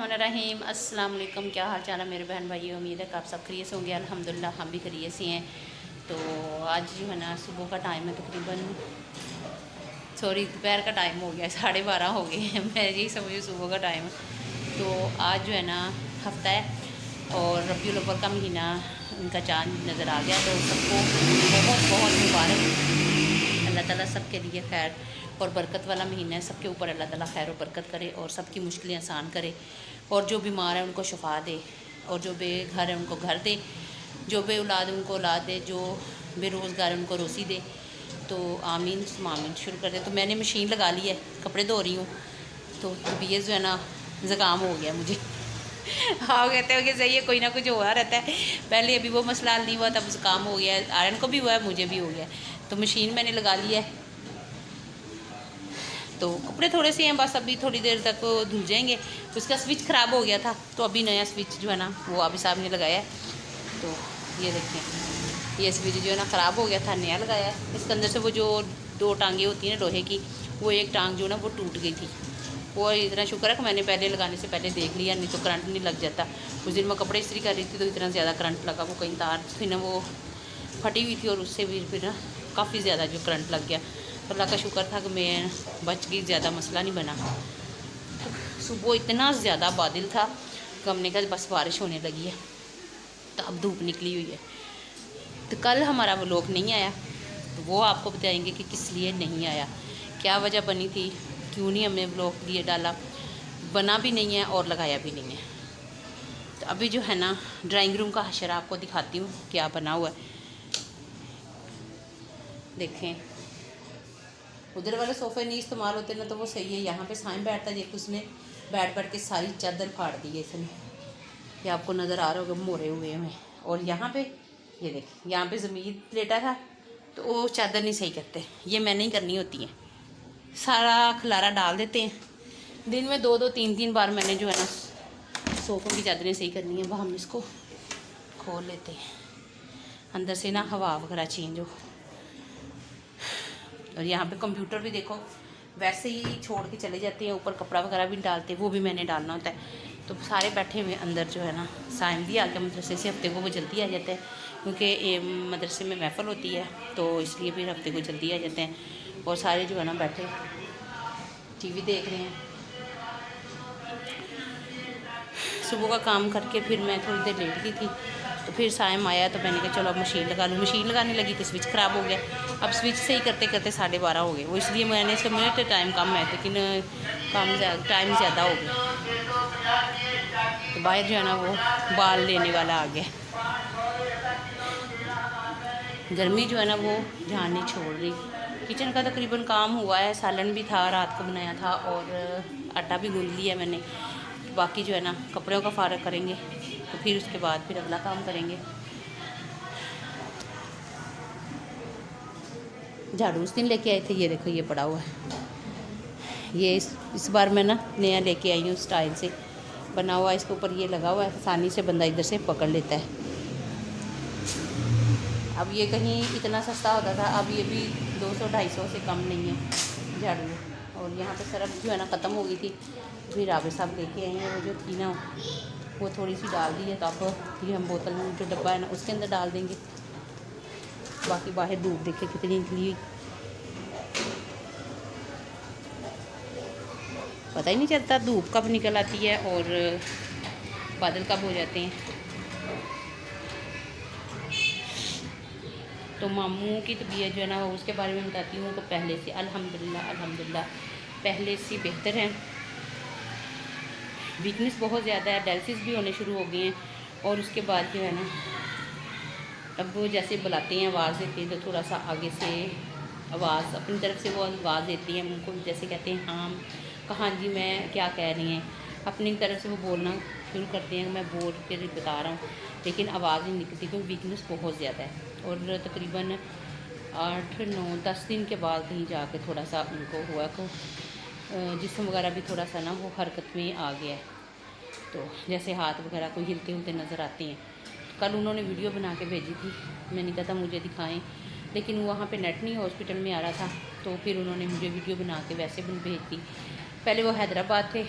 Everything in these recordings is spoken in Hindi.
बिस्मिल्लाहिर्रहमानिर्रहीम। अस्सलाम वालेकुम। क्या हाल चाल है मेरे बहन भाई? उम्मीद है कि आप सब खैरियत से होंगे। अल्हम्दुलिल्लाह हम भी खैरियत से हैं। तो आज जो है ना सुबह का टाइम है, तकरीबन दोपहर का टाइम हो गया, 12:30 हो गए हैं। मैं यही समझूँ सुबह का टाइम। तो आज जो है ना हफ्ता है और रबीउल अव्वल का महीना उनका चाँद नज़र आ गया। तो सबको बहुत बहुत मुबारक। अल्लाह ताला सबके लिए खैर और बरकत वाला महीना है। सबके ऊपर अल्लाह ताला खैर और बरकत करे और सबकी मुश्किलें आसान करे, और जो बीमार है उनको शफा दे, और जो बेघर है उनको घर दे, जो बे औलाद उनको औलाद दे, जो बेरोज़गार है उनको रोज़ी दे। तो आमीन आमीन। शुरू कर दे। तो मैंने मशीन लगा ली है, कपड़े धो रही हूँ। तो तबीयत जो है ना ज़ुकाम हो गया मुझे। हाँ कहते हो कि सही है, कोई ना कुछ हुआ रहता है। पहले अभी वो मसला हल नहीं हुआ, तब ज़ुकाम हो गया है। आयरन को भी हुआ है, मुझे भी हो गया है। तो मशीन मैंने लगा ली है। तो कपड़े थोड़े से हैं, बस अभी थोड़ी देर तक धुल जाएंगे। उसका स्विच ख़राब हो गया था, तो अभी नया स्विच जो है ना वो अभी साहब ने लगाया है। तो ये देखें, ये स्विच जो है ना ख़राब हो गया था, नया लगाया है। इसके अंदर से वो जो 2 टांगें होती हैं ना लोहे की, वो एक टांग जो है ना वो टूट गई थी। वो इतना शुक्र है कि मैंने पहले लगाने से पहले देख लिया, नहीं तो करंट नहीं लग जाता। उस दिन मैं कपड़े इस्त्री कर रही थी तो इतना ज़्यादा करंट लगा, वो कहीं तार फिर ना वो फटी हुई थी, और उससे भी फिर ना काफ़ी ज़्यादा जो करंट लग गया। तो अल्लाह का शुक्र था कि मैं बच गई, ज़्यादा मसला नहीं बना। सुबह इतना ज़्यादा बादल था कि हमने कहा बस बारिश होने लगी है, तो अब धूप निकली हुई है। तो कल हमारा व्लॉग नहीं आया, तो वो आपको बताएंगे कि किस लिए नहीं आया, क्या वजह बनी थी, क्यों नहीं हमने व्लॉग लिए डाला। बना भी नहीं है और लगाया भी नहीं है। तो अभी जो है ना ड्राइंग रूम का हशर आपको दिखाती हूँ क्या बना हुआ है। देखें, उधर वाले सोफ़े नहीं इस्तेमाल होते ना, तो वो सही है। यहाँ पे साइम बैठता है, उसने बैठ बैठ के सारी चादर फाड़ दी है इसने। ये आपको नज़र आ रहा होगा मोड़े हुए हैं। और यहाँ पे ये देखें, यहाँ पे ज़मीन लेटा था, तो वो चादर नहीं सही करते। ये मैंने ही करनी होती है, सारा खलारा डाल देते हैं। दिन में 2-2 3-3 बार मैंने जो है ना सोफ़ों की चादरें सही करनी है। वह हम इसको खोल लेते हैं, अंदर से ना हवा वगैरह चेंज हो। और यहाँ पे कंप्यूटर भी देखो वैसे ही छोड़ के चले जाते हैं, ऊपर कपड़ा वगैरह भी डालते हैं, वो भी मैंने डालना होता है। तो सारे बैठे हुए अंदर जो है ना, साइम भी आ गया मदरसे से, हफ्ते को वो जल्दी आ जाते हैं क्योंकि मदरसे में महफ़िल होती है, तो इसलिए फिर हफ्ते को जल्दी आ जाते हैं। और सारे जो है ना बैठे टीवी देख रहे हैं। सुबह का काम करके फिर मैं थोड़ी देर लेट गई थी, तो फिर साइम आया, तो मैंने कहा चलो अब मशीन लगा लूँ। मशीन लगाने लगी तो स्विच ख़राब हो गया। अब स्विच सही करते करते 12:30 हो गए। वो इसलिए मैंने समझा तो टाइम कम है, लेकिन टाइम ज़्यादा हो गया। तो बाहर जो है ना वो बाल लेने वाला आ गया। गर्मी जो है ना वो जान नहीं छोड़ रही। किचन का तकरीबन काम हुआ है, सालन भी था, रात को बनाया था, और आटा भी गूंद लिया मैंने। बाकी जो है ना कपड़ों का फ़ारग करेंगे, तो फिर उसके बाद फिर अगला काम करेंगे। झाड़ू उस दिन लेके आए थे, ये देखो ये पड़ा हुआ है। ये इस बार मैं ना नया लेके आई हूँ, स्टाइल से बना हुआ। इसके ऊपर ये लगा हुआ है, आसानी से बंदा इधर से पकड़ लेता है। अब ये कहीं इतना सस्ता होता था, अब ये भी 200-250 से कम नहीं है झाड़ू। और यहाँ पे सरफ जो है ना ख़त्म हो गई थी, फिर राबे साहब लेके आई हैं। वो जो थी ना वो थोड़ी सी डाल दी है, तो अब ये हम बोतल में जो डब्बा है ना उसके अंदर डाल देंगे। बाकी बाहर धूप देखे कितनी निकली हुई, पता ही नहीं चलता धूप कब निकल आती है और बादल कब हो जाते हैं। तो मामू की तबीयत जो है ना उसके बारे में बताती हूँ। तो पहले से अल्हम्दुलिल्लाह पहले से बेहतर है। वीकनेस बहुत ज़्यादा है, डायलिसिस भी होने शुरू हो गए हैं। और उसके बाद जो है ना अब वो जैसे बुलाते हैं, आवाज़ देते हैं, तो थोड़ा सा आगे से आवाज़ अपनी तरफ से वो आवाज़ देती हैं उनको, जैसे कहते हैं हाँ जी मैं क्या कह रही हैं, अपनी तरफ से वो बोलना शुरू करते हैं। मैं बोल के बता रहा हूँ, लेकिन आवाज़ नहीं निकलती क्योंकि वीकनेस बहुत ज़्यादा है। और तकरीबन 8-9-10 दिन के बाद कहीं जाके थोड़ा सा उनको हुआ को जिस्म वगैरह भी थोड़ा सा ना वो हरकत में आ गया है। तो जैसे हाथ वगैरह कोई हिलते हुलते नज़र आते हैं। कल उन्होंने वीडियो बना के भेजी थी, मैंने कहा था मुझे दिखाएं, लेकिन वहाँ पे नेट नहीं हॉस्पिटल में आ रहा था, तो फिर उन्होंने मुझे वीडियो बना के वैसे भी भेज दी। पहले वो हैदराबाद थे,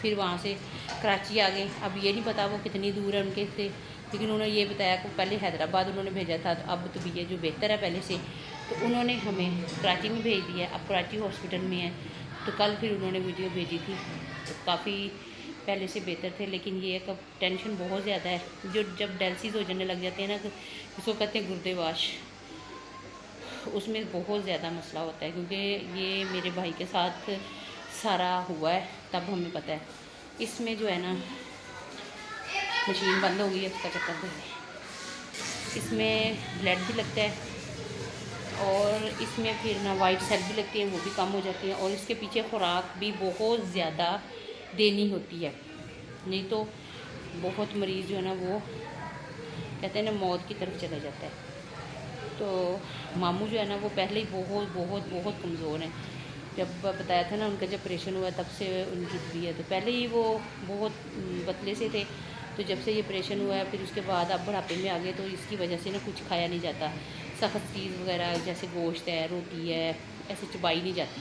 फिर वहाँ से कराची आ गए। अब ये नहीं पता वो कितनी दूर है उनके से, लेकिन उन्होंने ये बताया कि पहले हैदराबाद उन्होंने भेजा था, तो अब तो भी ये जो बेहतर है पहले से, तो उन्होंने हमें कराची में भेज दिया। अब कराची हॉस्पिटल में है। तो कल फिर उन्होंने वीडियो भेजी थी, तो काफ़ी पहले से बेहतर थे। लेकिन ये कब टेंशन बहुत ज़्यादा है, जो जब डायलिसिस हो जाने लग जाते हैं ना, इसको कहते हैं गुर्देवाश, उसमें बहुत ज़्यादा मसला होता है। क्योंकि ये मेरे भाई के साथ सारा हुआ है, तब हमें पता है। इसमें जो है ना मशीन बंद हो गई है, उसका चक्कर है। इसमें ब्लड भी लगता है, और इसमें फिर ना वाइट सेल भी लगती है, वो भी कम हो जाती है। और इसके पीछे खुराक भी बहुत ज़्यादा देनी होती है, नहीं तो बहुत मरीज़ जो है ना वो कहते हैं ना मौत की तरफ चला जाता है। तो मामू जो है ना वो पहले ही बहुत बहुत बहुत कमज़ोर हैं। जब बताया था ना उनका जब ऑपरेशन हुआ तब से उनकी तबीयत, तो पहले ही वो बहुत पतले से थे। तो जब से ये ऑपरेशन हुआ है, फिर उसके बाद अब बुढ़ापे में आ गए, तो इसकी वजह से ना कुछ खाया नहीं जाता। सख्त चीज़ वगैरह जैसे गोश्त है, रोटी है, ऐसे चबाई नहीं जाती।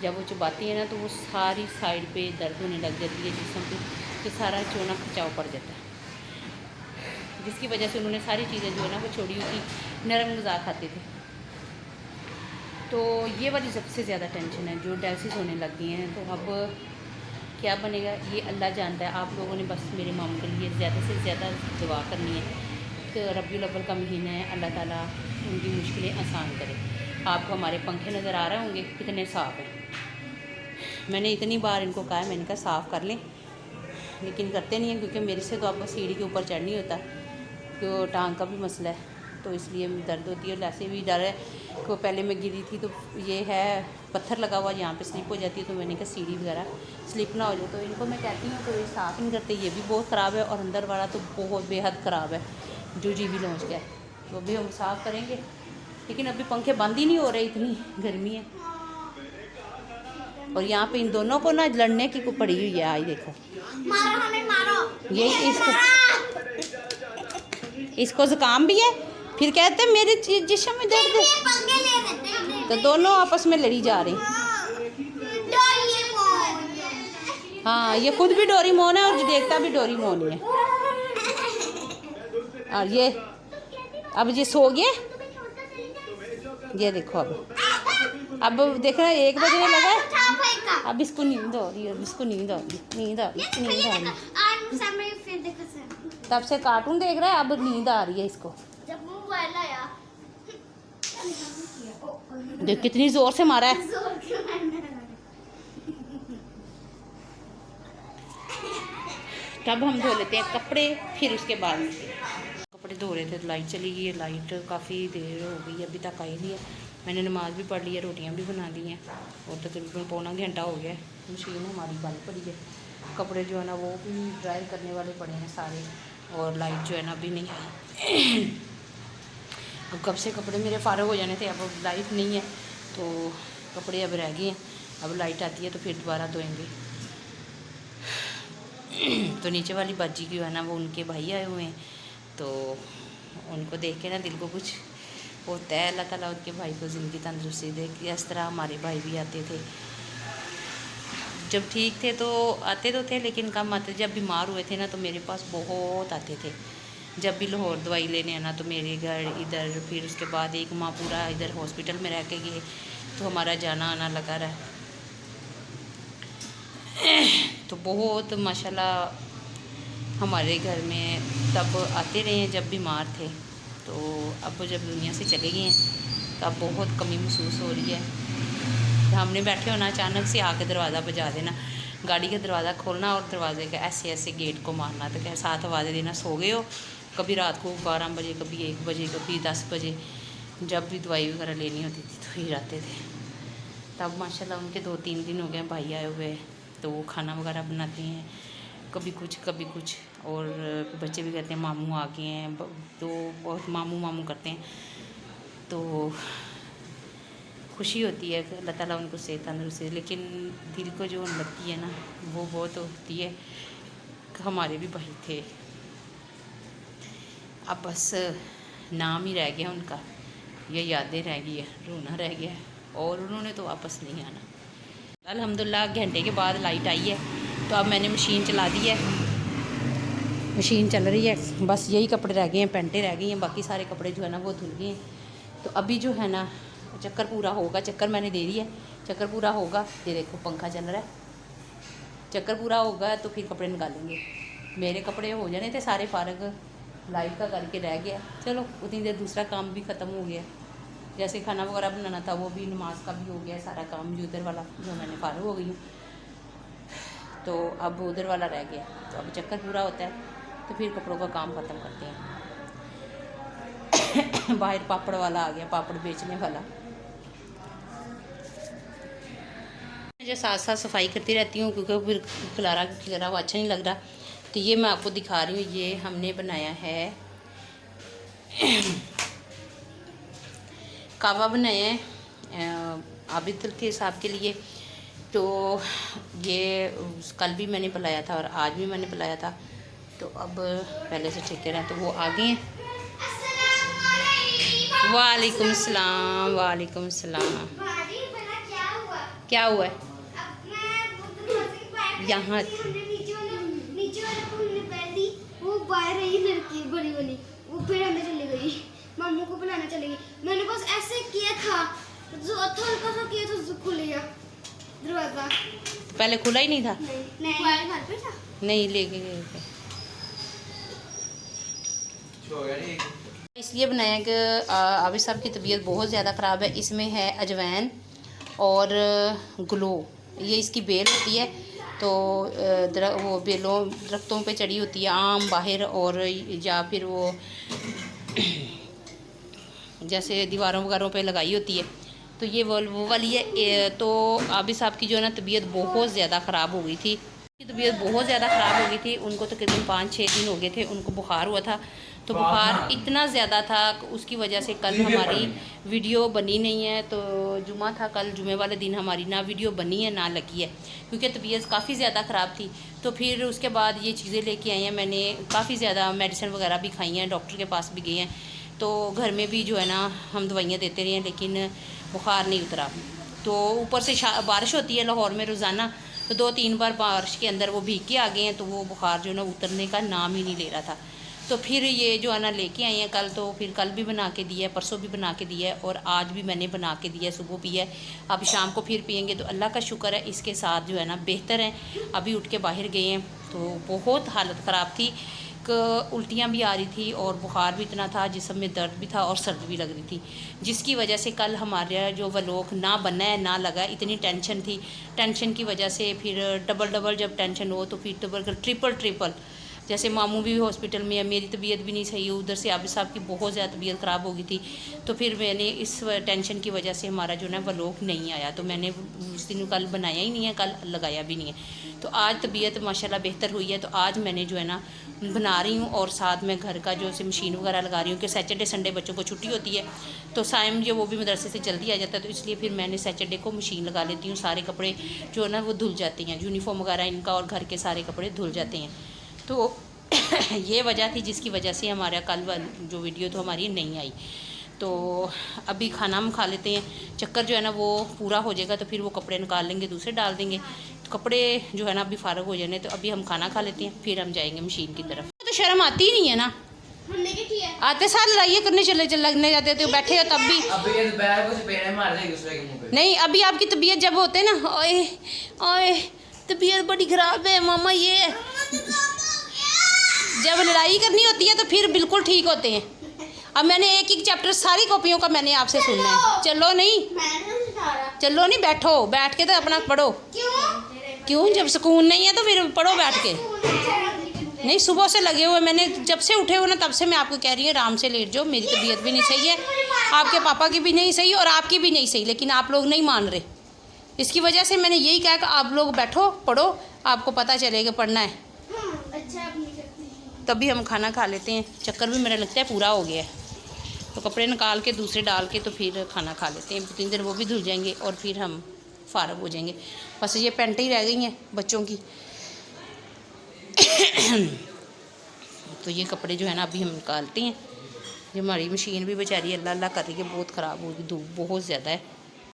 जब वो चबाती है ना तो वो सारी साइड पे दर्द होने लग जाती है जिसम पे, तो सारा चोना खिंचाव पड़ जाता है, जिसकी वजह से उन्होंने सारी चीज़ें जो है ना वो छोड़ी हुई थी, नरम गज़ा खाते थे। तो ये वाली सबसे ज़्यादा टेंशन है, जो डायलिसिस होने लग गई हैं। तो अब क्या बनेगा ये अल्लाह जानता है। आप लोगों ने बस मेरे मामू के लिए ज़्यादा से ज़्यादा दुआ करनी है कि रबीउल अव्वल का महीना है, अल्लाह ताला उनकी मुश्किलें आसान करे। आपको हमारे पंखे नज़र आ रहे होंगे कितने साफ़ हैं। मैंने इतनी बार इनको कहा है, मैंने कहा साफ़ कर लें, लेकिन करते नहीं हैं। क्योंकि मेरे से तो आपको सीढ़ी के ऊपर चढ़ नहीं होता, तो टांग का भी मसला है, तो इसलिए दर्द होती है। और ऐसे भी डर है कि पहले मैं गिरी थी, तो ये है पत्थर लगा हुआ, यहाँ पे स्लिप हो जाती है, तो मैंने कहा सीढ़ी वगैरह स्लिप ना हो जाए। तो इनको मैं कहती हूँ तो ये साफ़ नहीं करते, ये भी बहुत ख़राब है। और अंदर वाला तो बहुत बेहद ख़राब है, जो जीवी लॉन्च का है, वो भी हम साफ़ करेंगे। लेकिन अभी पंखे बंद ही नहीं हो रहे, इतनी गर्मी है। और यहाँ पे इन दोनों को ना लड़ने की पड़ी हुई है। आई देखो, मारो हमें मारो। ये इसको ज़ुकाम भी है, फिर कहते हैं मेरे जिस्म में दर्द है, तो दोनों आपस में लड़ी जा रही। हाँ, ये खुद भी डोरीमोन है और देखता भी डोरीमोन ही है। और ये अब ये सो गया, ये देखो अब देख रहे 1 बजने लगा, अब इसको नींद आ रही है, इसको नींद आ रही, नींद आ रही, नींद आ रही। तब से कार्टून देख रहा है, अब नींद आ रही है इसको। देख कितनी जोर से मारा है। तब हम धो लेते हैं कपड़े, फिर उसके बाद कपड़े धो रहे थे तो लाइट चली गई है। लाइट काफ़ी देर हो गई है, अभी तक आई नहीं है। मैंने नमाज़ भी पढ़ ली है, रोटियां भी बना दी हैं, और तकरीबन पौना घंटा हो गया है। मशीन हमारी बंद पड़ी है, कपड़े जो है ना वो भी ड्राई करने वाले पड़े हैं सारे, और लाइट जो है ना अभी नहीं आई। अब कब से कपड़े मेरे फारग हो जाने थे, अब लाइट नहीं है तो कपड़े अब रह गए हैं। अब लाइट आती है तो फिर दोबारा धोएंगे। तो नीचे वाली बाजी की जो है ना वो उनके भाई आए हुए हैं, तो उनको देख के ना दिल को कुछ होता है। अल्लाह ताला उनके भाई को ज़िंदगी तंदुरुस्ती दे कि इस तरह हमारे भाई भी आते थे। जब ठीक थे तो आते तो थे, लेकिन कम आते। जब बीमार हुए थे ना तो मेरे पास बहुत आते थे। जब भी लाहौर दवाई लेने आना तो मेरे घर इधर, फिर उसके बाद 1 माह पूरा इधर हॉस्पिटल में रह के गए, तो हमारा जाना आना लगा रहा। तो बहुत माशाल्लाह हमारे घर में तब आते रहे हैं जब बीमार थे। तो अब जब दुनिया से चले गए हैं तब बहुत कमी महसूस हो रही है। हमने बैठे होना, अचानक से आके दरवाज़ा बजा देना, गाड़ी का दरवाज़ा खोलना और दरवाजे का ऐसे ऐसे गेट को मारना, तो क्या 7 आवाज़ें देना, सो गए हो। कभी रात को 12 बजे, कभी 1 बजे, कभी 10 बजे, जब भी दवाई वगैरह लेनी होती थी तो फिर आते थे। तब माशाल्लाह उनके 2-3 दिन हो गए भाई आए हुए, तो वो खाना वगैरह बनाते हैं, कभी कुछ कभी कुछ। और बच्चे भी कहते हैं मामू आ गए हैं, तो बहुत मामू मामू करते हैं। तो खुशी होती है कि अल्लाह ताला उनको सेहत तंदुरुस्ती। लेकिन दिल को जो लगती है ना वो बहुत होती है कि हमारे भी भाई थे, अब बस नाम ही रह गया उनका, ये यादें रह गई है, रोना रह गया है, और उन्होंने तो वापस नहीं आना। अल्हम्दुलिल्लाह घंटे के बाद लाइट आई है, तो अब मैंने मशीन चला दी है, मशीन चल रही है। बस यही कपड़े रह गए हैं, पैंटें रह गई हैं, बाकी सारे कपड़े जो है ना वो धुल गए हैं। तो अभी जो है ना चक्कर पूरा होगा, चक्कर मैंने दे दी है, चक्कर पूरा होगा। ये देखो पंखा चल रहा है, चक्कर पूरा होगा तो फिर कपड़े निकालेंगे। मेरे कपड़े हो जाने थे सारे फारग, लाइट का करके रह गया। चलो उतनी देर दूसरा काम भी ख़त्म हो गया, जैसे खाना वगैरह बनाना था वो भी, नमाज का भी हो गया सारा काम, जो उधर वाला जो मैंने फारग हो गई हूँ। तो अब उधर वाला रह गया, तो अब चक्कर पूरा होता है तो फिर कपड़ों का काम ख़त्म करते हैं। बाहर पापड़ वाला आ गया, पापड़ बेचने वाला। जो साथ साथ सफाई करती रहती हूँ क्योंकि फिर खिलारा खिलारा वो अच्छा नहीं लग रहा। तो ये मैं आपको दिखा रही हूँ, ये हमने बनाया है कावा बनाया है आबिद के साहब के लिए। तो ये कल भी मैंने पिलाया था और आज भी मैंने पिलाया था। तो अब पहले से ठीक रहे तो वो आ गए हैं। वालेकुम सलाम, वालेकुम सलाम। क्या हुआ है यहाँ? वो बाहर रही लड़की बड़ी वाली, वो फिर अंदर चली गई, मामू को बुलाने चली गई। मैंने बस ऐसे किया था, जो हल्का सा किया तो खुल गया दरवाजा। पहले खुला ही नहीं था? नहीं घर पे था, नहीं लेके गए थे। इसलिए बनाया कि आबिद साहब की तबीयत बहुत ज़्यादा ख़राब है। इसमें है अजवाइन और ग्लो, ये इसकी बेल होती है। तो वो बेलों दरख्तों पे चढ़ी होती है, आम बाहर और या फिर वो जैसे दीवारों वगैरह पे लगाई होती है। तो ये वो वाली है। तो आबिद साहब की जो है ना तबीयत बहुत ज़्यादा ख़राब हो गई थी, तबीयत बहुत ज़्यादा ख़राब हो गई थी। उनको तकरीबन 5-6 दिन हो गए थे उनको बुखार हुआ था। तो बुखार इतना ज़्यादा था उसकी वजह से कल हमारी वीडियो बनी नहीं है। तो जुमा था कल, जुमे वाले दिन हमारी ना वीडियो बनी है ना लगी है क्योंकि तबीयत काफ़ी ज़्यादा ख़राब थी। तो फिर उसके बाद ये चीज़ें लेके आई हैं मैंने, काफ़ी ज़्यादा मेडिसिन वगैरह भी खाई हैं, डॉक्टर के पास भी गए हैं। तो घर में भी जो है ना हम दवाइयाँ देते रहे हैं लेकिन बुखार नहीं उतरा। तो ऊपर से बारिश होती है लाहौर में रोज़ाना, तो 2-3 बार बारिश के अंदर वो भीग के आ गए हैं। तो वो बुखार जो है ना उतरने का नाम ही नहीं ले रहा था। तो फिर ये जो है ना लेके आई हैं कल। तो फिर कल भी बना के दिया है, परसों भी बना के दिया है और आज भी मैंने बना के दिया है, सुबह पिया है। अब शाम को फिर पियेंगे। तो अल्लाह का शुक्र है इसके साथ जो है ना बेहतर हैं। अभी उठ के बाहर गए हैं तो बहुत हालत ख़राब थी, उल्टियाँ भी आ रही थी और बुखार भी इतना था, जिस्म में दर्द भी था और सर्दी भी लग रही थी, जिसकी वजह से कल हमारे जो व्लॉग ना बना है ना लगा। इतनी टेंशन थी, टेंशन की वजह से फिर डबल जब टेंशन हो तो फिर ट्रिपल जैसे मामू भी हॉस्पिटल में है, मेरी तबीयत भी नहीं सही है, उधर से आबिद साहब की बहुत ज़्यादा तबीयत ख़राब हो गई थी। तो फिर मैंने इस टेंशन की वजह से हमारा जो है व्लॉग नहीं आया। तो मैंने उस दिन कल बनाया ही नहीं है, कल लगाया भी नहीं है। तो आज तबीयत माशाल्लाह बेहतर हुई है। तो आज मैंने जो है ना बना रही हूँ और साथ में घर का जो से मशीन वगैरह लगा रही हूँ कि सैटरडे संडे बच्चों को छुट्टी होती है। तो साइम जो वो भी मदरसे से जल्दी आ जाता है, तो इसलिए फिर मैंने सैटरडे को मशीन लगा लेती हूँ। सारे कपड़े जो है ना वो धुल जाते हैं, यूनिफॉर्म वगैरह इनका और घर के सारे कपड़े धुल जाते हैं। तो ये वजह थी जिसकी वजह से हमारा कल जो वीडियो तो हमारी नहीं आई। तो अभी खाना हम खा लेते हैं, चक्कर जो है ना वो पूरा हो जाएगा तो फिर वो कपड़े निकाल लेंगे, दूसरे डाल देंगे। तो कपड़े जो है ना अभी फारग हो जाने, तो अभी हम खाना खा लेते हैं फिर हम जाएंगे मशीन की तरफ। तो शर्म आती ही नहीं है ना, आते साल लड़ाइयाँ करने लगने जाते थे, बैठे हो तब भी नहीं। अभी आपकी तबीयत जब होते ना, ओए ओए तबीयत बड़ी ख़राब है मामा, ये जब लड़ाई करनी होती है तो फिर बिल्कुल ठीक होते हैं। अब मैंने एक चैप्टर सारी कॉपियों का मैंने आपसे सुनना है। चलो नहीं, चलो नहीं, बैठो, बैठ के तो अपना पढ़ो। क्यों? जब सुकून नहीं है तो फिर पढ़ो बैठ के। नहीं, सुबह से लगे हुए, मैंने जब से उठे हो ना तब से मैं आपको कह रही हूँ आराम से लेट जाओ। मेरी तबीयत भी नहीं सही है, आपके पापा की भी नहीं सही और आपकी भी नहीं सही, लेकिन आप लोग नहीं मान रहे। इसकी वजह से मैंने यही कहा कि आप लोग बैठो, पढ़ो, आपको पता चलेगा पढ़ना है। तभी हम खाना खा लेते हैं। चक्कर भी मेरा लगता है पूरा हो गया है, तो कपड़े निकाल के दूसरे डाल के तो फिर खाना खा लेते हैं। 3 दिन वो भी धुल जाएंगे और फिर हम फारग हो जाएंगे। बस ये पैंटें ही रह गई हैं बच्चों की। तो ये कपड़े जो है ना अभी हम निकालते हैं। ये हमारी मशीन भी बेचारी अल्लाह अल्लाह कर रही है, बहुत ख़राब हो गई, धूप बहुत ज़्यादा है।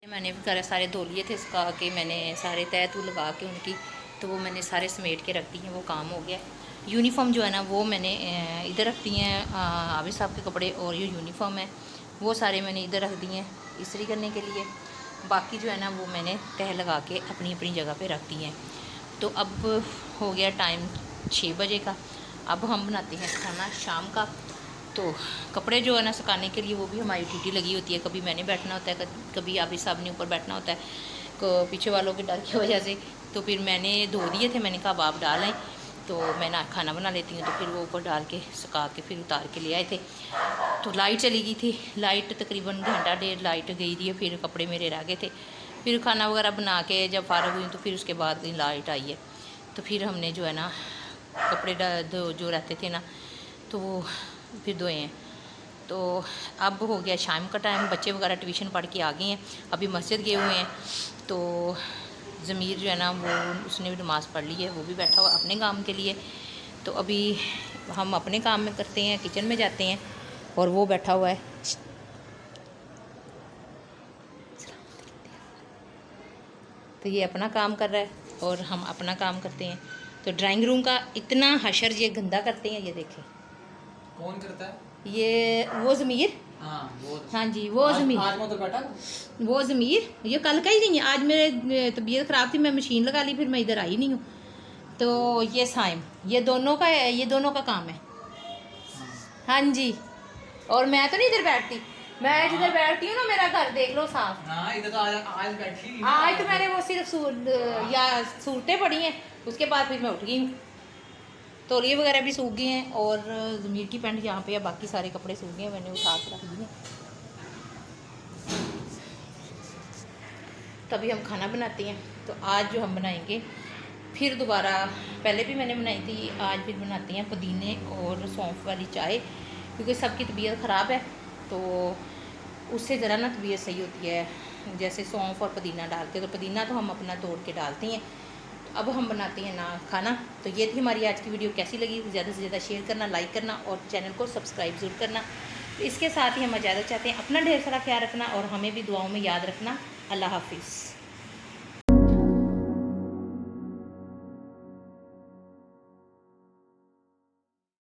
मैंने भी सारे धो लिए थे, सुखा के मैंने सारे तह तू लगा के उनकी तो वो मैंने सारे समेट के रख दी हैं, वो काम हो गया। यूनिफॉर्म जो है ना वो मैंने इधर रख दी हैं, आबिद साहब के कपड़े और ये यूनिफॉर्म है वो सारे मैंने इधर रख दिए हैं इस्त्री करने के लिए। बाकी जो है ना वो मैंने तह लगा के अपनी अपनी जगह पे रख दी हैं। तो अब हो गया टाइम 6 बजे का। अब हम बनाते हैं खाना शाम का। तो कपड़े जो है ना सुखाने के लिए वो भी हमारी ड्यूटी लगी होती है। कभी मैंने बैठना होता है, कभी आबिद साहब ने ऊपर बैठना होता है पीछे वालों के डर की वजह से। तो फिर मैंने धो दिए थे, मैंने कहा अब आप डालें तो मैं ना खाना बना लेती हूँ। तो फिर वो ऊपर डाल के सुखा के फिर उतार के ले आए थे। तो लाइट चली गई थी, लाइट तकरीबन घंटा डेढ़ लाइट गई थी। फिर कपड़े मेरे रह गए थे। फिर खाना वगैरह बना के जब फारग हुई तो फिर उसके बाद लाइट आई है। तो फिर हमने जो है ना कपड़े जो रहते थे ना तो वो फिर धोए हैं। तो अब हो गया शाम का टाइम, बच्चे वगैरह ट्यूशन पढ़ के आ गए हैं, अभी मस्जिद गए हुए हैं। तो ज़मीर जो है ना वो उसने भी नमाज़ पढ़ ली है, वो भी बैठा हुआ अपने काम के लिए। तो अभी हम अपने काम में करते हैं, किचन में जाते हैं और वो बैठा हुआ है। तो ये अपना काम कर रहा है और हम अपना काम करते हैं। तो ड्राइंग रूम का इतना हशर ये गंदा करते हैं, ये देखें। कौन करता है? ये वो ज़मीर, हाँ जी वो ज़मीर, आज मैं तो बैठा वो ज़मीर ये कल का ही नहीं है। आज मेरे तबीयत ख़राब थी, मैं मशीन लगा ली, फिर मैं इधर आई नहीं हूँ। तो ये साइम, ये दोनों का है, ये दोनों का काम है। हाँ जी, और मैं तो नहीं इधर बैठती, मैं जिधर बैठती हूँ ना मेरा घर देख लो साफ। हाँ इधर तो आज बैठी। आज तो मैंने वो सिर्फ सूरतें पड़ी हैं, उसके बाद फिर मैं उठ गई हूँ। तौलिए वगैरह भी सूख गए हैं और ज़मीर की पैंट यहाँ पे है, बाकी सारे कपड़े सूख गए हैं, मैंने उठा के रख दिए। तभी हम खाना बनाते हैं। तो आज जो हम बनाएंगे फिर दोबारा, पहले भी मैंने बनाई थी, आज फिर बनाते हैं पुदीने और सौंफ वाली चाय, क्योंकि सबकी तबीयत ख़राब है तो उससे ज़रा ना तबीयत सही होती है। जैसे सौंफ और पुदीना डाल के, तो पुदीना तो हम अपना तोड़ के डालते हैं। अब हम बनाते हैं ना खाना। तो ये थी हमारी आज की वीडियो, कैसी लगी ज़्यादा से ज़्यादा शेयर करना, लाइक करना और चैनल को सब्सक्राइब ज़रूर करना। तो इसके साथ ही हम इजाज़त चाहते हैं। अपना ढेर सारा ख्याल रखना और हमें भी दुआओं में याद रखना। अल्लाह हाफिज़।